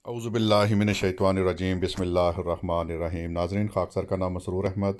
औज़ुबिल्लाहिमिनश्शैतानिर्रजीम बिस्मिल्लाहिर्रहमानिर्रहीम। नाज़रीन, खाकसर का नाम मसरूर अहमद।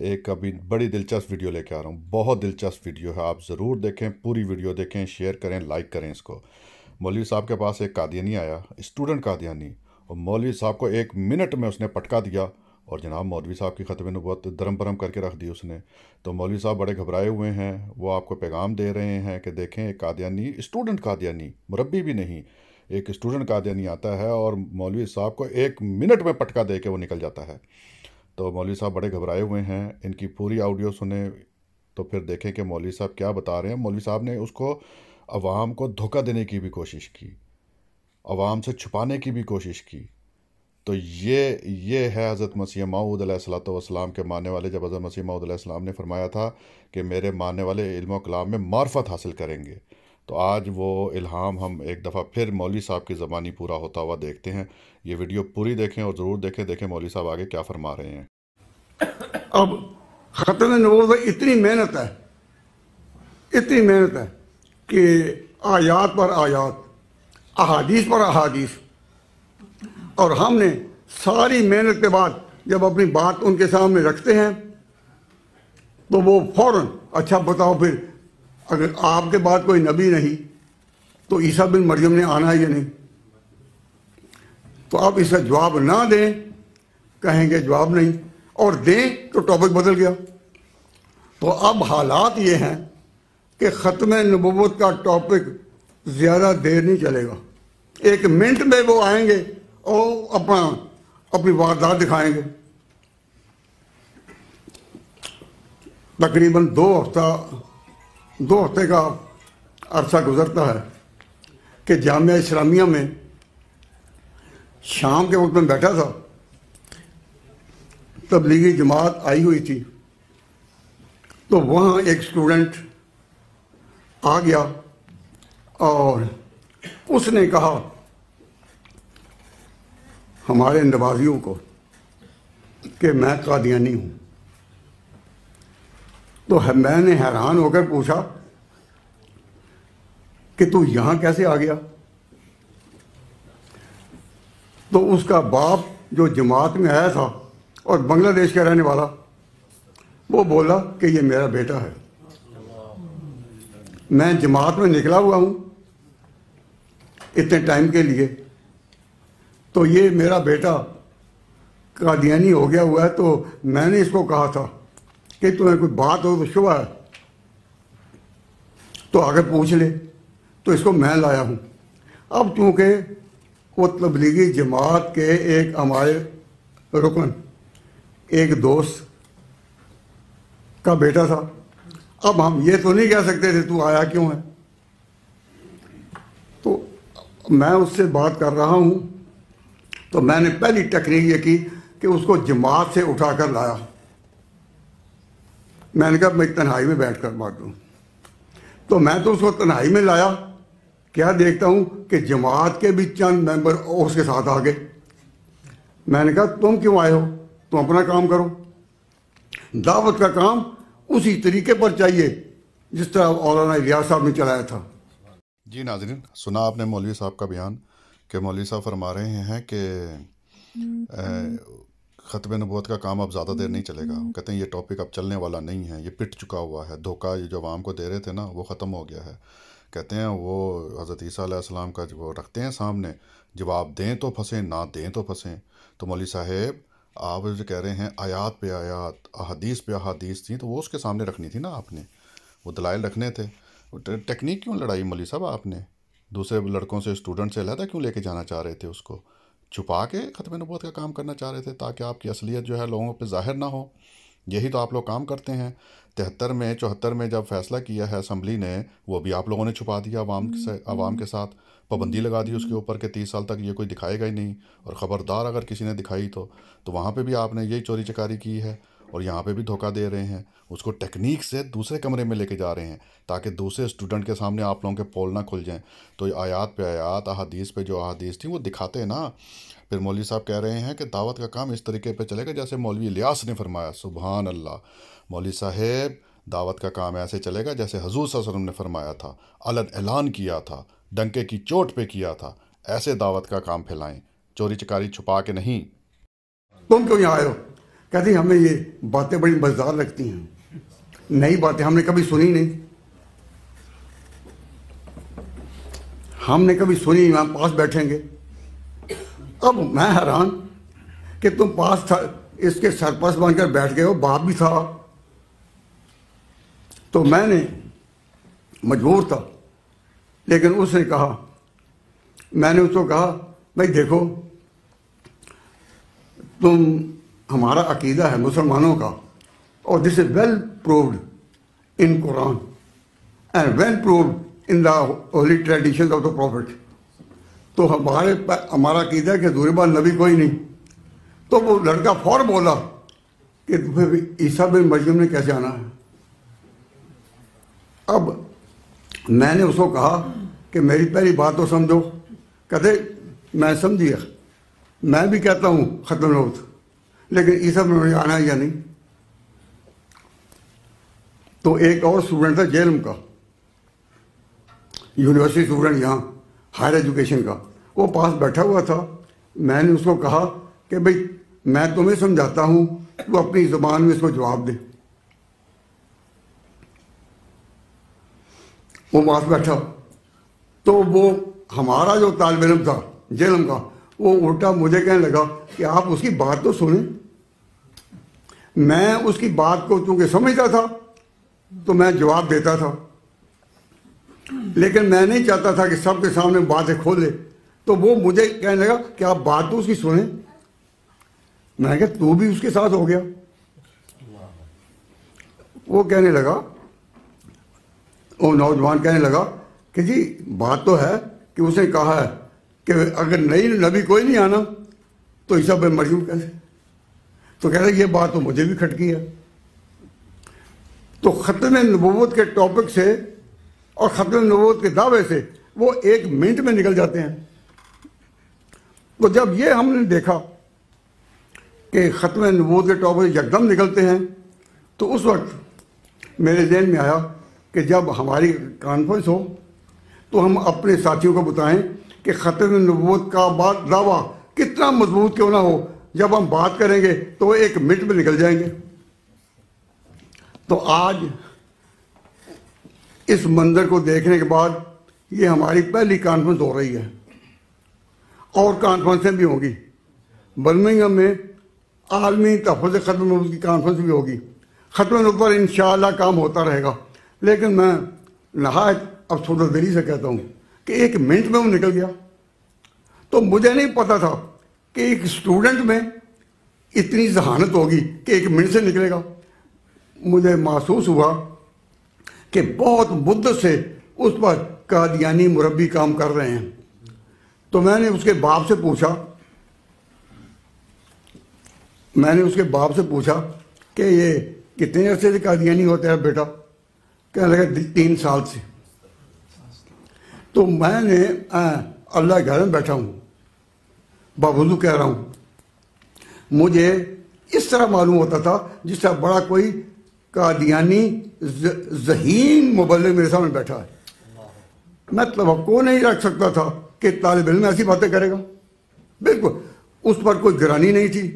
एक अभी बड़ी दिलचस्प वीडियो लेके आ रहा हूँ। बहुत दिलचस्प वीडियो है, आप ज़रूर देखें, पूरी वीडियो देखें, शेयर करें, लाइक करें इसको। मौलवी साहब के पास एक कादियानी आया, स्टूडेंट कादियानी, और मौलवी साहब को 1 मिनट में उसने पटका दिया और जनाब मौलवी साहब की ख़त्म नबूवत दरम बरम करके रख दी उसने। तो मौलवी साहब बड़े घबराए हुए हैं, वो आपको पैगाम दे रहे हैं कि देखें, एक कादियानी, स्टूडेंट कादियानी, मुरब्बी भी नहीं, एक स्टूडेंट कादियानी आता है और मौलवी साहब को 1 मिनट में पटका दे के वो निकल जाता है। तो मौलवी साहब बड़े घबराए हुए हैं, इनकी पूरी ऑडियो सुने तो फिर देखें कि मौलवी साहब क्या बता रहे हैं। मौलवी साहब ने उसको अवाम को धोखा देने की भी कोशिश की, अवाम से छुपाने की भी कोशिश की। तो ये है हज़रत मसीह मऊद अलैहिस्सलाम के मानने वाले। जब हज़रत मसीह मऊद अलैहिस्सलाम ने फरमाया था कि मेरे मानने वाले इल्म कलाम में मार्फत हासिल करेंगे, तो आज वो इल्हाम हम एक दफ़ा फिर मौलवी साहब की ज़बानी पूरा होता हुआ देखते हैं। ये वीडियो पूरी देखें और ज़रूर देखें मौलवी साहब आगे क्या फरमा रहे हैं। अब ख़त्म नबूवत में इतनी मेहनत है कि आयात पर आयात, अहादीस पर अहादीस, और हमने सारी मेहनत के बाद जब अपनी बात उनके सामने रखते हैं तो वो फौरन, अच्छा बताओ फिर अगर आपके बाद कोई नबी नहीं तो ईसा बिन मरियम ने आना है या नहीं? तो आप इसका जवाब ना दें, कहेंगे जवाब नहीं, और दें तो टॉपिक बदल गया। तो अब हालात ये हैं कि ख़त्म नबूवत का टॉपिक ज़्यादा देर नहीं चलेगा। 1 मिनट में वो आएंगे और अपनी वारदात दिखाएंगे। तकरीबन 2 हफ्ते का अरसा गुजरता है कि जामिया इस्लामिया में शाम के वक्त में बैठा था, तबलीगी जमात आई हुई थी, तो वहाँ एक स्टूडेंट आ गया और उसने कहा हमारे नवाजियों को कि मैं कादियानी हूँ। तो मैंने हैरान होकर पूछा कि तू यहाँ कैसे आ गया? तो उसका बाप जो जमात में आया था और बांग्लादेश का रहने वाला, वो बोला कि ये मेरा बेटा है, मैं जमात में निकला हुआ हूँ इतने टाइम के लिए, तो ये मेरा बेटा कादियानी हो गया हुआ है। तो मैंने इसको कहा था कि तुम्हें कोई बात हो तो शुबह है तो आगे पूछ ले, तो इसको मैं लाया हूँ। अब चूँकि वो तबलीगी जमात के एक हमारे रुकन, एक दोस्त का बेटा था, अब हम ये तो नहीं कह सकते थे तू आया क्यों है। तो मैं उससे बात कर रहा हूँ, तो मैंने पहली टेक्निक ये की कि उसको जमात से उठाकर लाया। मैंने कहा मैं तन्हाई में बैठ कर बात दूँ, तो मैं तो उसको तन्हाई में लाया, क्या देखता हूँ कि जमात के भी चंद मेंबर उसके साथ आ गए। मैंने कहा तुम क्यों आए हो, तुम अपना काम करो। दावत का काम उसी तरीके पर चाहिए जिस तरह मौलाना इलियास साहब ने चलाया था। जी नाज़रीन, सुना आपने मौलवी साहब का बयान कि मौलवी साहब फरमा रहे हैं कि ख़त्म नबूवत का काम अब ज़्यादा देर नहीं चलेगा। कहते हैं ये टॉपिक अब चलने वाला नहीं है, ये पिट चुका हुआ है, धोखा ये जो आवाम को दे रहे थे ना वो ख़त्म हो गया है। कहते हैं वो हज़रत ईसा अलैहिस्सलाम का जो रखते हैं सामने, जवाब दें तो फंसें, ना दें तो फंसें। तो मौलवी साहब आप जो कह रहे हैं आयात पे आयात, अहादीस पे अहादीस थी, तो वो उसके सामने रखनी थी ना आपने, वो दलाइल रखने थे। टेक्निक क्यों लड़ाई मौलवी साहब आपने? दूसरे लड़कों से, स्टूडेंट से अलहदा क्यों लेके जाना चाह रहे थे? उसको छुपा के ख़त्म नबूवत का काम करना चाह रहे थे ताकि आपकी असलियत जो है लोगों पे ज़ाहिर ना हो। यही तो आप लोग काम करते हैं। 73 में 74 में जब फैसला किया है असम्बली ने, वो भी आप लोगों ने छुपा दिया आवाम के साथ, पाबंदी लगा दी उसके ऊपर कि 30 साल तक ये कोई दिखाएगा ही नहीं, और ख़बरदार अगर किसी ने दिखाई तो वहाँ पे भी आपने यही चोरी चकारी की है और यहाँ पे भी धोखा दे रहे हैं। उसको टेक्निक से दूसरे कमरे में लेके जा रहे हैं ताकि दूसरे स्टूडेंट के सामने आप लोगों के पोल ना खुल जाएं। तो आयात पे आयात, अहादीस पे जो अहादीस थी वो दिखाते ना। फिर मौलवी साहब कह रहे हैं कि दावत का काम इस तरीके पे चलेगा जैसे मौलवी इलियास ने फरमाया। सुभान अल्लाह। मौलवी साहेब, दावत का काम ऐसे चलेगा जैसे हुज़ूर सल्लल्लाहु अलैहि वसल्लम ने फरमाया था, अलग ऐलान किया था, डंके की चोट पे किया था, ऐसे दावत का काम फैलाएं। चोरी चकारी छुपा के नहीं। तुम क्यों यहाँ आए हो? कहती हमें ये बातें बड़ी मजेदार लगती हैं, नई बातें हमने कभी सुनी नहीं, हमने कभी सुनी, वहाँ पास बैठेंगे। अब मैं हैरान कि तुम पास था, इसके सरपस बनकर बैठ गए हो, बाप भी था। तो मैंने मजबूर था, लेकिन उसने कहा, मैंने उसको कहा भाई देखो, तुम, हमारा अकीदा है मुसलमानों का, और this is well proved in Quran and well proved in the Holi tradition of the profit. तो हमारा अकीदा है कि दूर बाद नबी कोई नहीं। तो वो लड़का फौरन बोला कि फिर ईसा बिन मरियम ने कैसे आना है? अब मैंने उसको कहा कि मेरी पहली बात तो समझो। कहते मैं समझिए, मैं भी कहता हूँ खत्म नबूवत, लेकिन ईसा बिन मरियम आना है या नहीं? तो एक और स्टूडेंट था जेलम का, यूनिवर्सिटी स्टूडेंट यहाँ हायर एजुकेशन का, वो पास बैठा हुआ था। मैंने उसको कहा कि भाई मैं तुम्हें समझाता हूँ, तू अपनी ज़ुबान में इसको जवाब दे। वो पास बैठा, तो वो हमारा जो तालिब इल्म था जेलम का, वो उल्टा मुझे कहने लगा कि आप उसकी बात तो सुने। मैं उसकी बात को चूंकि समझता था तो मैं जवाब देता था, लेकिन मैं नहीं चाहता था कि सबके सामने बातें खोले। तो वो मुझे कहने लगा कि आप बात तो उसकी सुने। मैं कहा तू भी उसके साथ हो गया? वो कहने लगा, वो नौजवान कहने लगा कि जी बात तो है कि उसने कहा है कि अगर नई नबी कोई नहीं आना तो ईसा बिन मरियम कैसे? तो कह रहे ये बात तो मुझे भी खटकी है। तो खत्म नबूवत के टॉपिक से और खत्म नबूवत के दावे से वो 1 मिनट में निकल जाते हैं। तो जब ये हमने देखा कि खत्म नबूवत के टॉपिक यकदम निकलते हैं, तो उस वक्त मेरे ज़हन में आया कि जब हमारी कॉन्फ्रेंस हो तो हम अपने साथियों को बताएं कि खत्म नबूवत का दावा कितना मजबूत क्यों ना हो, जब हम बात करेंगे तो 1 मिनट में निकल जाएंगे। तो आज इस मंजर को देखने के बाद ये हमारी पहली कॉन्फ्रेंस हो रही है, और कॉन्फ्रेंसें भी होंगी। बर्मिंघम में आलमी तहफ़्फ़ुज़ ख़त्म नबूवत की कॉन्फ्रेंस भी होगी। ख़त्म नबूवत पर इंशाअल्लाह काम होता रहेगा। लेकिन मैं नहायत अफसोसदिली से कहता हूँ कि 1 मिनट में वो निकल गया। तो मुझे नहीं पता था कि एक स्टूडेंट में इतनी जहानत होगी कि 1 मिनट से निकलेगा। मुझे महसूस हुआ कि बहुत मुद्दत से उस पर कादियानी मुरब्बी काम कर रहे हैं। तो मैंने उसके बाप से पूछा कि ये कितने अरसे से कादियानी होता है बेटा? कहने लगा 3 साल से। तो मैंने अल्लाह के घर में बैठा हूँ, बावजूद कह रहा हूँ, मुझे इस तरह मालूम होता था जिस तरह बड़ा कोई कादियानी ज़हीन मुबल्लिग मेरे सामने बैठा है। मैं तवक्को नहीं रख सकता था कि तालिब इल्म ऐसी बातें करेगा। बिल्कुल उस पर कोई गिरानी नहीं थी,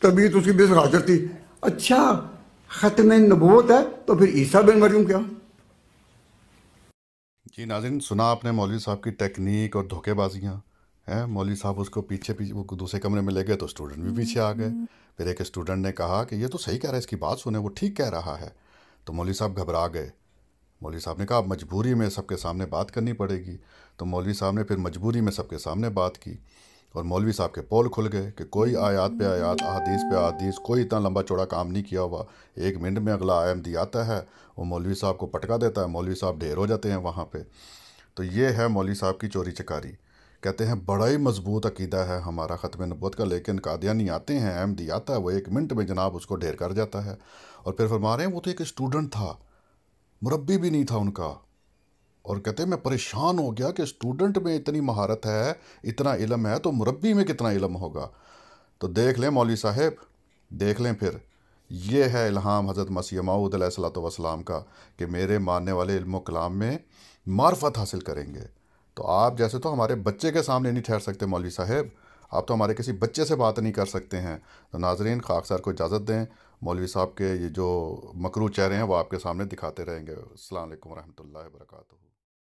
तबीयत उसकी बेस हाजिर थी। अच्छा ख़त्म नबूवत है तो फिर ईसा बिन मरियम क्या? जी नाज़रीन, सुना आपने मौलवी साहब की टेक्निक और धोखेबाजियाँ हैं। मौलवी साहब उसको पीछे वो दूसरे कमरे में ले गए तो स्टूडेंट भी पीछे आ गए। फिर एक स्टूडेंट ने कहा कि ये तो सही कह रहा है, इसकी बात सुने, वो ठीक कह रहा है। तो मौलवी साहब घबरा गए। मौलवी साहब ने कहा अब मजबूरी में सबके सामने बात करनी पड़ेगी। तो मौलवी साहब ने फिर मजबूरी में सबके सामने बात की, और मौलवी साहब के पोल खुल गए कि कोई आयात पे आयात, अहादीस पे अहादीस, कोई इतना लंबा चौड़ा काम नहीं किया हुआ। 1 मिनट में अगला अहमदी आता है, वो मौलवी साहब को पटका देता है, मौलवी साहब ढेर हो जाते हैं वहाँ पे। तो ये है मौलवी साहब की चोरी चकारी। कहते हैं बड़ा ही मजबूत अकीदा है हमारा ख़त्म नबूवत का, लेकिन कादियानी आते हैं, अहमदी आता है, वो 1 मिनट में जनाब उसको ढेर कर जाता है। और फिर फरमा रहे हैं वो तो एक स्टूडेंट था, मुरब्बी भी नहीं था उनका। और कहते हैं मैं परेशान हो गया कि स्टूडेंट में इतनी महारत है, इतना इल्म है, तो मुरब्बी में कितना इल्म होगा। तो देख लें मौलवी साहब, देख लें फिर ये है इल्हाम हज़रत मसीह मऊद अलैहिस्सलाम का कि मेरे मानने वाले इल्म कलाम में मार्फत हासिल करेंगे। तो आप जैसे तो हमारे बच्चे के सामने नहीं ठहर सकते मौलवी साहब, آپ تو ہمارے کسی بچے سے بات نہیں کر سکتے ہیں. تو ناظرین، خاکسار کو اجازت دیں، مولوی صاحب کے یہ جو مکروہ چہرے ہیں وہ آپ کے سامنے دکھاتے رہیں گے. السلام علیکم ورحمۃ اللہ وبرکاتہ.